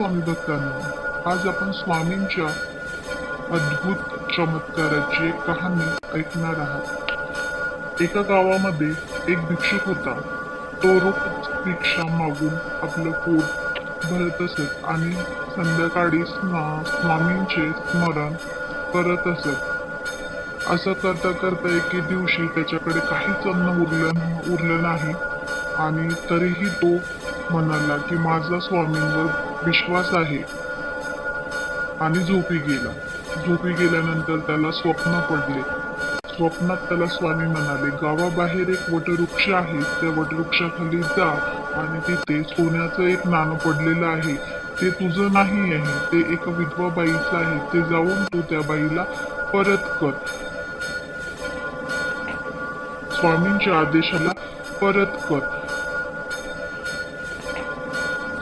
स्वामी भक्तांनो, आज आपण स्वामींच्या अद्भुत चमत्काराची एक कहाणी ऐकणार आहात. एका गावामध्ये एक भिक्षुक होता. तो रोज भिक्षा मागून आपलं पोट भरत असत आणि संध्याकाळी स्वामींचे स्मरण करत असत. असं करता करता एके दिवशी त्याच्याकडे काहीच अन्न उरलं नाही आणि तरीही तो म्हणाला की माझा स्वामींवर विश्वास आहे आणि झोपी गेला. झोपी गेल्यानंतर त्याला स्वप्न पडले. स्वप्नात त्याला स्वामी म्हणाले, गावाबाहेर एक वटवृक्ष आहे, त्या वटवृक्षाखाली जा आणि तिथे सोन्याचं एक नाणं पडलेलं आहे. ते तुझं नाही आहे, ते एका विधवा बाईचं आहे. ते जाऊन तू त्या बाईला परत कर. स्वामींच्या आदेशाला परत कर.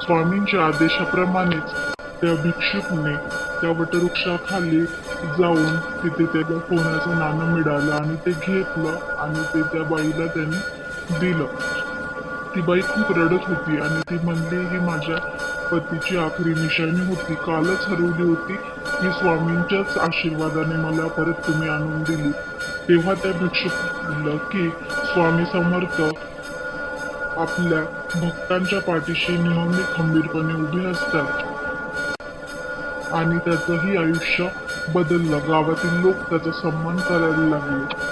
स्वामींच्या आदेशाप्रमाणेच त्या भिक्षुकने त्या वटवृक्षाखाली जाऊन तिथे त्याला सोन्याचं नाणं मिळालं आणि ते घेतलं आणि ते त्या बाईला त्याने दिलं. ती बाई खूप रडत होती आणि ती म्हणली, ही माझ्या पतीची आखरी निशाणी होती, कालच हरवली होती, ही स्वामींच्याच आशीर्वादाने मला परत तुम्ही आणून दिली. तेव्हा त्या भिक्षुक म्हणलं की स्वामी समर्थ आपल्या भक्तांच्या पाठीशी नेहमी खंबीरपणे उभे असतात. आणि त्याचंही आयुष्य बदललं. गावातील लोक त्याचा सन्मान करायला लागले.